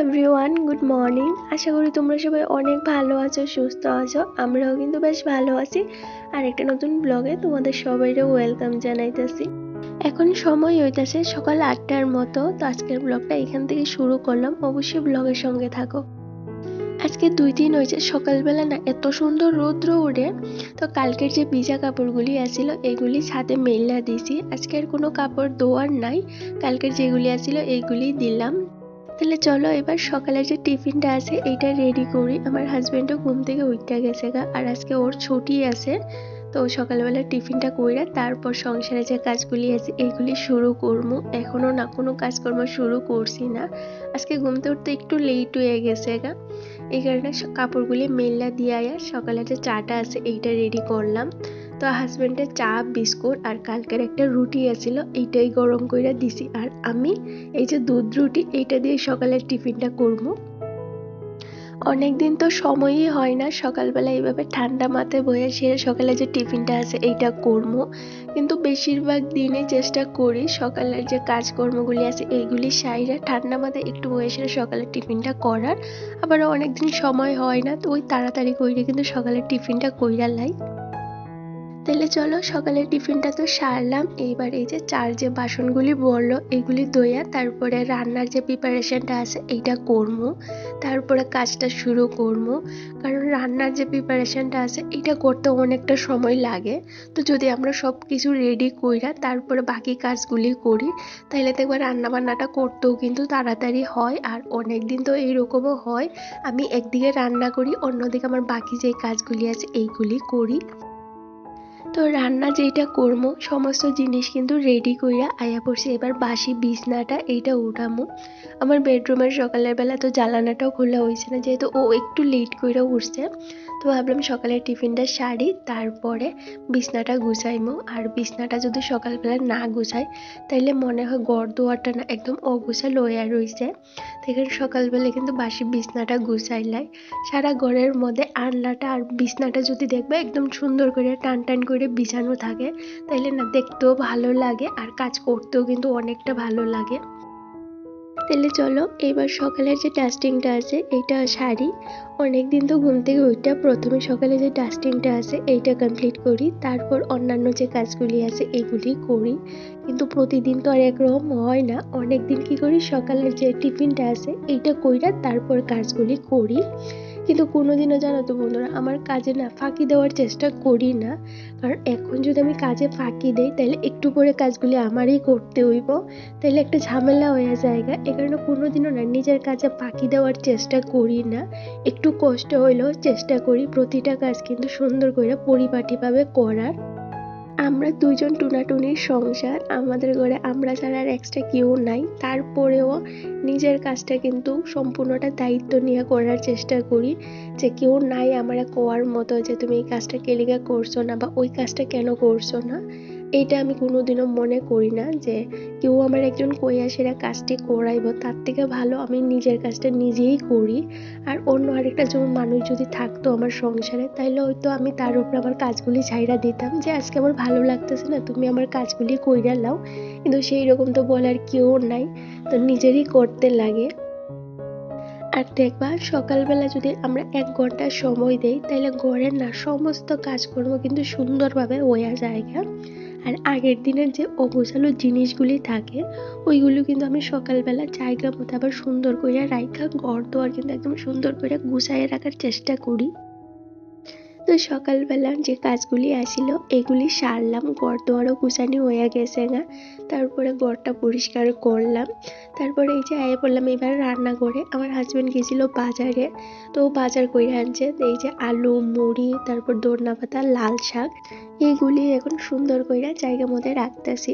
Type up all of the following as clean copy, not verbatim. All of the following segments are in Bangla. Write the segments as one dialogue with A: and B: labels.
A: Everyone, good morning. আশা করি তোমরা সবাই অনেক ভালো আছো, সুস্থ আছো। আমরাও কিন্তু বেশ ভালো আছি। আর একটা নতুন ব্লগে তোমাদের সবাইকে ওয়েলকাম জানাইতেছি। এখন সময় হইতাছে সকাল 8টার মতো। তো আজকের ব্লগটা এখান থেকে শুরু করলাম, অবশ্যই ব্লগের সঙ্গে থাকো। আজকে 2 দিন হয়েছে সকালবেলা না এত সুন্দর রৌদ্র ওঠে। তো কালকের যে ভিজা কাপড়গুলি আছিল এগুলি ছাদে মেলা দিছি। আজকের কোনো কাপড় ধোয়ার নাই, কালকের যেগুলি আছিল এইগুলি দিলাম। তাহলে চলো এবার সকালে যে টিফিনটা আছে এইটা রেডি করি। আমার হাজবেন্ডও ঘুম থেকে উঠতে গেছে গা, আর আজকে ওর ছুটি আছে। তো সকালবেলা টিফিনটা কইরা তারপর সংসারে যে কাজগুলি আছে এইগুলি শুরু করবো। এখনো না কোনো কাজকর্ম শুরু করছি না, আজকে ঘুমতে উঠতে একটু লেট হয়ে গেছে গা। এই কারণে কাপড়গুলি মেললা দিয়ে সকালে যে চাটা আছে এইটা রেডি করলাম। তো হাজবেন্ডের চা বিস্কুট আর কালকের একটা রুটি আছিল এইটাই গরম করে দিছি। আর আমি এই যে দুধ রুটি এইটা দিয়ে সকালের টিফিনটা করবো। অনেকদিন তো সময়ই হয় না সকালবেলা এইভাবে ঠান্ডা মাথায় বয়ে সেরে সকালে যে টিফিনটা আছে এইটা করবো। কিন্তু বেশিরভাগ দিনে চেষ্টা করি সকালের যে কাজকর্মগুলি আছে এইগুলি সাইরা ঠান্ডা মাথায় একটু বয়ে সেরে সকালের টিফিনটা করার। আবার অনেকদিন সময় হয় না, তো ওই তাড়াতাড়ি কইরে কিন্তু সকালের টিফিনটা কইরা লাই। তাহলে চলো সকালের টিফিনটা তো সারলাম। এইবার এই যে চার যে বাসনগুলি বললো এগুলি ধুইয়া তারপরে রান্নার যে প্রিপারেশনটা আছে এইটা করবো। তারপরে কাজটা শুরু করবো, কারণ রান্নার যে প্রিপারেশনটা আছে এইটা করতে অনেকটা সময় লাগে। তো যদি আমরা সব কিছু রেডি কইরা তারপরে বাকি কাজগুলি করি তাহলে দেখবার রান্না বান্নাটা করতেও কিন্তু তাড়াতাড়ি হয়। আর অনেক দিন তো এইরকমও হয় আমি একদিকে রান্না করি, অন্যদিকে আমার বাকি যে কাজগুলি আছে এইগুলি করি। তো রান্না যেটা করবো সমস্ত জিনিস কিন্তু রেডি কইরা আয়া পড়ছি। এবার বাসি বিছনাটা এইটা উঠামো। আমার বেডরুমের সকালের বেলা তো জ্বালানাটাও খোলা হয়েছে না, যেহেতু ও একটু লেট করে উঠছে। তো ভাবলাম সকালের টিফিনটা সারি তারপরে বিছনাটা গুছাইমো। আর বিছনাটা যদি সকালবেলা না গুছাই তাইলে মনে হয় ঘর দুয়ারটা না একদম অগুছালো হয়ে রয়েছে। তো এখানে সকালবেলা কিন্তু বাসি বিছনাটা গুছাইলাই সারা ঘরের মধ্যে আনলাটা আর বিছনাটা যদি দেখবে একদম সুন্দর করে টান টান করে বিছানো থাকে তাইলে না দেখতেও ভালো লাগে আর কাজ করতেও কিন্তু অনেকটা ভালো লাগে। তাহলে চলো এবার সকালের যে ডাস্টিংটা আছে এইটা সারি। অনেকদিন তো ঘুম থেকে উঠে প্রথমে সকালে যে ডাস্টিংটা আছে এইটা কমপ্লিট করি, তারপর অন্যান্য যে কাজগুলি আছে এগুলি করি। কিন্তু প্রতিদিন তো আর একরকম হয় না, অনেকদিন কি করি সকালের যে টিফিনটা আছে এইটা কইরা তারপর কাজগুলি করি। কিন্তু কোনোদিনও জানো তো বন্ধুরা আমার কাজে না ফাঁকি দেওয়ার চেষ্টা করি না, কারণ এখন যদি আমি কাজে ফাঁকি দেই তাহলে একটু পরে কাজগুলি আমারই করতে হইব, তাহলে একটা ঝামেলা হয়ে যায়। এ কারণে কোনোদিনও না নিজের কাজে ফাঁকি দেওয়ার চেষ্টা করি না। একটু কষ্ট হইলেও চেষ্টা করি প্রতিটা কাজ কিন্তু সুন্দর করে পরিপাটিভাবে করার। আমরা দুইজন টুনাটুনির সংসার, আমাদের ঘরে আমরা ছাড়া আর এক্সট্রা কেউ নাই। তারপরেও নিজের কাজটা কিন্তু সম্পূর্ণটা দায়িত্ব নিয়ে করার চেষ্টা করি, যে কেউ নাই আমার কোয়ার মতো যে তুমি এই কাজটা কেলিগা করছো না বা ওই কাজটা কেন করছো না। এইটা আমি কোনোদিনও মনে করি না যে কেউ আমার একজন কইয়া সেরা কাজটি করাইব, তার থেকে ভালো আমি নিজের কাজটা নিজেই করি। আর অন্য আরেকটা যেমন মানুষ যদি থাকতো আমার সংসারে তাইলে হয়তো আমি তার উপর আমার কাজগুলি ছাইড়া দিতাম, যে আজকে আমার ভালো লাগতেছে না তুমি আমার কাজগুলি কইরা লাও। কিন্তু সেই রকম তো বলার কেউ নাই, তো নিজেরই করতে লাগে। আর দেখবা সকালবেলা যদি আমরা 1 ঘন্টা সময় দেই তাহলে ঘরের না সমস্ত কাজকর্ম কিন্তু সুন্দরভাবে হয়ে যায়। আর আগের দিনের যে অগোছালো জিনিসগুলি থাকে ওইগুলো কিন্তু আমি সকালবেলা জায়গা মতো আবার সুন্দর করে রাইখা ঘর দোয়ার কিন্তু একদম সুন্দর করে গুছাইয়ে রাখার চেষ্টা করি। তো সকালবেলা যে কাজগুলি আসিল এগুলি সারলাম, ঘর দোয়ারও গুছানি হয়ে গেছে না। তারপরে ঘরটা পরিষ্কার করলাম। তারপরে এই যে আয়ে পড়লাম এবার রান্না করে। আমার হাজবেন্ড গেছিল বাজারে, তো বাজার করে আনছে এই যে আলু মুড়ি তারপর ধনিয়া পাতা লাল শাক এইগুলি এখন সুন্দর করে জায়গা মধ্যে রাখতেছি।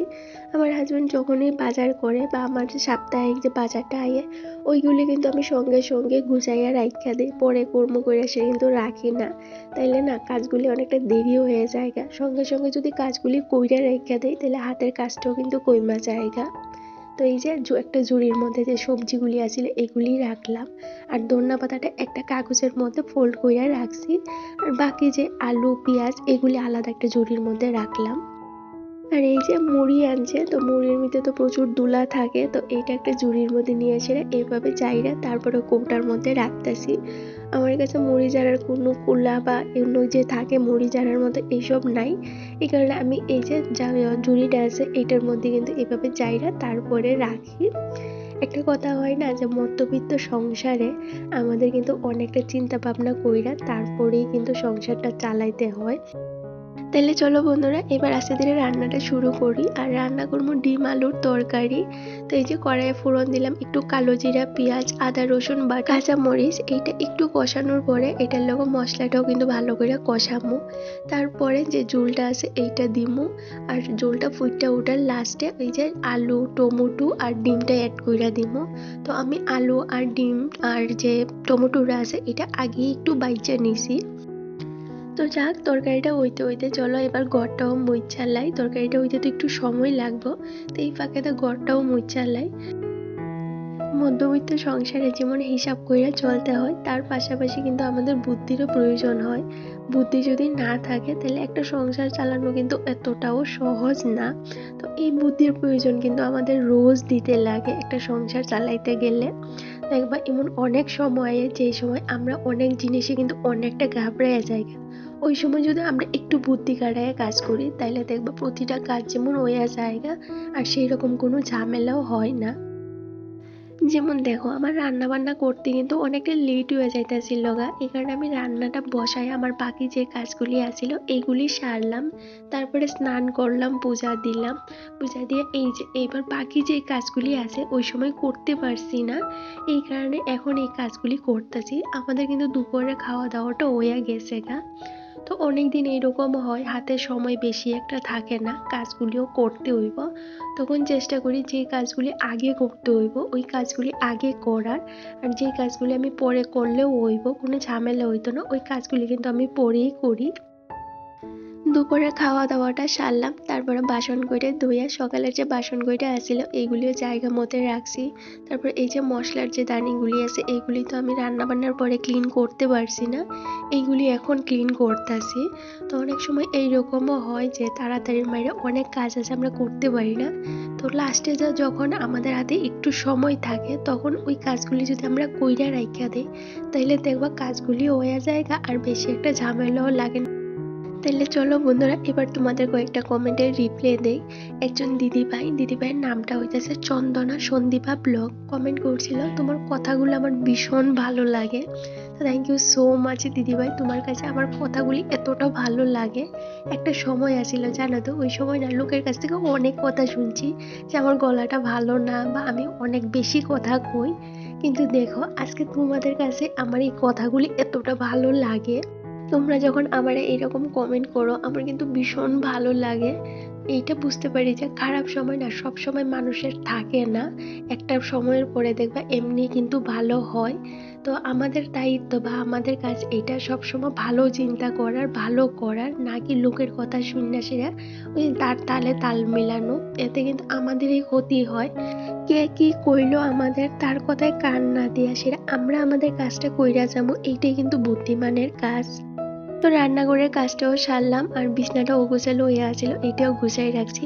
A: আমার হাজবেন্ড যখনই বাজার করে বা আমার যে সাপ্তাহিক যে বাজারটা আয়ে ওইগুলি কিন্তু আমি সঙ্গে সঙ্গে গুছাইয়া রাখা দিই, পরে কর্ম করে সে কিন্তু রাখি না। তাইলে না কাজগুলি অনেকটা দেরিও হয়ে যায়। সঙ্গে সঙ্গে যদি কাজগুলি কইরা রেখে দেয় তাহলে হাতের কাজটাও কিন্তু কইমা জায়গা। তো এই যে একটা ঝুড়ির মধ্যে যে সবজিগুলি আছিল এগুলি রাখলাম। আর ধনিয়া পাতাটা একটা কাগজের মধ্যে ফোল্ড কইরা রাখছি। আর বাকি যে আলু পেঁয়াজ এগুলি আলাদা একটা ঝুড়ির মধ্যে রাখলাম। আর এই যে মুড়ি আনছে, তো মুড়ির মধ্যে তো প্রচুর দুলা থাকে, তো এইটা একটা ঝুড়ির মধ্যে নিয়ে এসে এইভাবে চাইরা তারপরে কৌটার মধ্যে রাখতেছি। আমার কাছে মুড়ি জারার কোনো কুলা বা এগুলো যে থাকে মুড়ি জারার মধ্যে এইসব নাই। এই কারণে আমি এই যে ঝুড়িটা আছে এটার মধ্যে কিন্তু এভাবে চাইরা তারপরে রাখি। একটা কথা হয় না যে মধ্যবিত্ত সংসারে আমাদের কিন্তু অনেকটা চিন্তা ভাবনা কইরা তারপরেই কিন্তু সংসারটা চালাইতে হয়। তাহলে চলো বন্ধুরা, এবার আস্তে ধীরে রান্নাটা শুরু করি। আর রান্না করবো ডিম আলুর তরকারি। তো এই যে কড়াইয়ে ফোড়ন দিলাম একটু কালো জিরা, পেঁয়াজ, আদা রসুন বাটা, কাঁচা মরিচ। এইটা একটু কষানোর পরে এটার লগে মশলাটাও কিন্তু ভালো করে কষামু। তারপরে যে ঝোলটা আছে এইটা দিমু। আর ঝোলটা ফুটটা ওঠার লাস্টে ওই যে আলু, টমেটো আর ডিমটা অ্যাড কইরা দিমু। তো আমি আলু আর ডিম আর যে টমেটোটা আছে এটা আগে একটু বাইচা নিছি। তো যাক, তরকারিটা হইতে হইতে চলো এবার গড়টাও মুইচ্ছা লাই। তরকারিটা হইতে তো একটু সময় লাগবো, তো এই ফাঁকে তো গড়টাও মুইচ্ছা লাই। মধ্যবিত্ত সংসারে যেমন হিসাব কইরা চলতে হয়, তার পাশাপাশি কিন্তু আমাদের বুদ্ধিরও প্রয়োজন হয়। বুদ্ধি যদি না থাকে তাহলে একটা সংসার চালানো কিন্তু এতটাও সহজ না। তো এই বুদ্ধির প্রয়োজন কিন্তু আমাদের রোজ দিতে লাগে একটা সংসার চালাইতে গেলে। দেখবা এমন অনেক সময়ে যে সময় আমরা অনেক জিনিসে কিন্তু অনেকটা ঘাবড়াইয়া যাই, ওই সময় যদি আমরা একটু বুদ্ধি খাটাইয়া কাজ করি তাহলে দেখবা প্রতিটা কাজ যেমন হইয়া যায়গা, আর সেই রকম কোনো ঝামেলাও হয় না। যেমন দেখো আমার রান্না বান্না করতে কিন্তু অনেকটা লেট হয়ে যাইতেছিল গা, এই কারণে আমি রান্নাটা বসাই আমার বাকি যে কাজগুলি আছিল এইগুলি সারলাম। তারপরে স্নান করলাম, পূজা দিলাম। পূজা দিয়ে এই যে এইবার বাকি যে কাজগুলি আছে ওই সময় করতে পারছি না, এই কারণে এখন এই কাজগুলি করতেছি। আমাদের কিন্তু দুপুরে খাওয়া দাওয়াটা হইয়া গেছে গা। তো অনেকদিন এইরকম হয় হাতে সময় বেশি একটা থাকে না, কাজগুলিও করতে হইব। তখন চেষ্টা করি যে কাজগুলি আগে করতে হইব ওই কাজগুলি আগে করার। আর যে কাজগুলি আমি পরে করলেও হইব, কোনো ঝামেলা হইতো না, ওই কাজগুলি কিন্তু আমি পরেই করি। দুপুরে খাওয়া দাওয়াটা সারলাম, তারপরে বাসন কইটা ধুইয়া সকালের যে বাসন কইটা আসছিল এইগুলিও জায়গা মতো রাখছি। তারপর এই যে মশলার যে দানিগুলি আছে এইগুলি তো আমি রান্না বান্নার পরে ক্লিন করতে পারছি না, এইগুলি এখন ক্লিন করতেছি। তো অনেক সময় এইরকমও হয় যে তাড়াতাড়ির মাইরে অনেক কাজ আছে আমরা করতে পারি না। তো লাস্টে যখন আমাদের হাতে একটু সময় থাকে তখন ওই কাজগুলি যদি আমরা কইরা রাইখা দিই তাইলে দেখবা কাজগুলি হয়ে যায় আর বেশি একটা ঝামেলাও লাগে না। তাহলে চলো বন্ধুরা, এবার তোমাদের কয়েকটা কমেন্টের রিপ্লাই দেই। একজন দিদিভাইয়ের নামটা হইতেছে চন্দনা সন্দীপা ব্লগ, কমেন্ট করছিল তোমার কথাগুলো আমার ভীষণ ভালো লাগে। তো থ্যাংক ইউ সো মাচ দিদিভাই, তোমার কাছে আমার কথাগুলি এতটা ভালো লাগে। একটা সময় আসছিল জানো তো, ওই সময় না লোকের কাছ থেকে অনেক কথা শুনছি যে আমার গলাটা ভালো না বা আমি অনেক বেশি কথা কই, কিন্তু দেখো আজকে তোমাদের কাছে আমার এই কথাগুলি এতটা ভালো লাগে। তোমরা যখন আমারে এরকম কমেন্ট করো আমার কিন্তু ভীষণ ভালো লাগে। এইটা বুঝতে পারি যে খারাপ সময় না সব সময় মানুষের থাকে না, একটা সময়ের পরে দেখবা এমনি কিন্তু ভালো হয়। তো আমাদের দায়িত্ব বা আমাদের কাজ এটা সবসময় ভালো চিন্তা করার, ভালো করার, নাকি লোকের কথা শুনে সেরা ওই তার তালে তাল মেলানো, এতে কিন্তু আমাদেরই ক্ষতি হয়। কে কি কইলো আমাদের তার কথায় কান না দিয়া সেরা আমরা আমাদের কাজটা কইরা যাবো, এইটাই কিন্তু বুদ্ধিমানের কাজ। তো রান্নাঘরের কাজটাও সারলাম আর বিছনাটা অগোছালো হয়ে আছিল এটাও গুছাই রাখছি।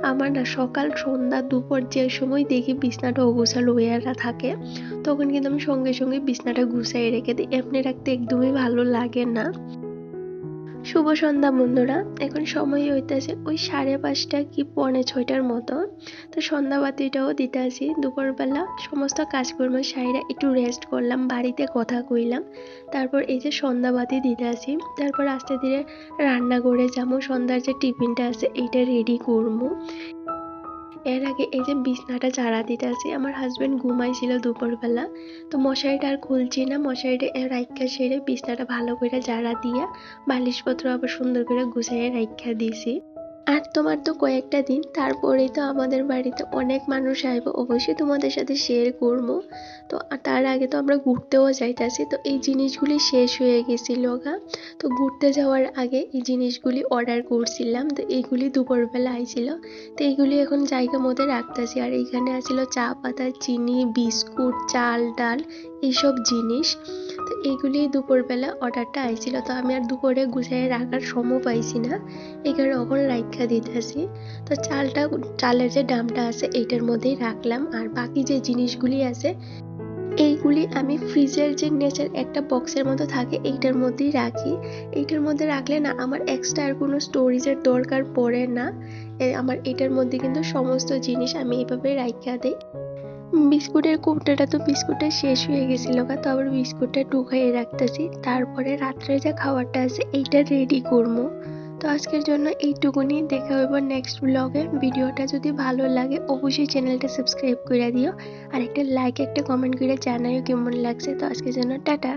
A: আমার না সকাল সন্ধ্যা দুপুর যে সময় দেখি বিছনাটা অগোছালো হয়ে থাকে তখন কিন্তু আমি সঙ্গে সঙ্গে বিছনাটা গুছাই রেখে দিই, এমনি রাখতে একদমই ভালো লাগে না। শুভ সন্ধ্যা বন্ধুরা, এখন সময় হইতেছে ওই 5:30 কি 5:45টার মতো। তো সন্ধ্যাবাতিটাও দিতে আসি, দুপুরবেলা সমস্ত কাজকর্ম সাইরা একটু রেস্ট করলাম, বাড়িতে কথা কইলাম। তারপর এই যে সন্ধ্যাবাতি দিতে আসি, তারপর আস্তে ধীরে রান্না করে যাবো, সন্ধ্যার যে টিফিনটা আছে এইটা রেডি করবো। এর আগে এই যে বিছনাটা ঝাড়া দিতে আসি, আমার হাজবেন্ড ঘুমাইছিল দুপুরবেলা, তো মশারিটা আর খুলছি না, মশারিটা রাইখা সেরে বিছনাটা ভালো করে ঝাড়া দিয়া বালিশপত্র আবার সুন্দর করে গুছাইয়া রাইখা দিছি। আর তোমার তো কয়েকটা দিন তারপরেই তো আমাদের বাড়িতে অনেক মানুষ আইব, অবশ্যই তোমাদের সাথে শেয়ার করবো। তো তার আগে তো আমরা ঘুরতেও যাইতাছি, তো এই জিনিসগুলি শেষ হয়ে গেছিল গা। তো ঘুরতে যাওয়ার আগে এই জিনিসগুলি অর্ডার করছিলাম, তো এইগুলি দুপুরবেলা আইছিল। তো এইগুলি এখন জায়গা মধ্যে রাখতেছি। আর এইখানে আছিল চা পাতা, চিনি, বিস্কুট, চাল ডাল, এইসব জিনিস। তো এইগুলি দুপুরবেলা অর্ডারটা আইছিল, তো আমি আর দুপুরে গুছাইয়ে রাখার সময় পাইছি না, এই কারণে ওখানে রাইখা রাখা দিতেছি। তো চালের যে ডামটা আছে এইটার মধ্যেই রাখলাম, আর বাকি যে জিনিসগুলি আছে এইগুলি আমি ফ্রিজের যে নেচার একটা বক্সের মতো থাকে এইটার মধ্যেই রাখি। এইটার মধ্যে রাখলে না আমার এক্সট্রা আর কোনো স্টোরেজের দরকার পড়ে না। আমার এটার মধ্যে কিন্তু সমস্ত জিনিস আমি এইভাবে রাইখা দেই। বিস্কুটের কৌটাটা তো বিস্কুটটা শেষ হয়ে গেছিল, তো আবার বিস্কুটটা ঢুকাইয়ে রাখতেছি। তারপরে রাত্রে যে খাবারটা আছে এইটা রেডি করবো। তো আজকের জন্য এইটুকুনি, দেখা হইব নেক্সট ব্লগে। ভিডিওটা যদি ভালো লাগে অবশ্যই চ্যানেলটা সাবস্ক্রাইব করে দিও, আর একটা লাইক একটা কমেন্ট করে জানাইও কেমন লাগছে। তো আজকের জন্য টাটা।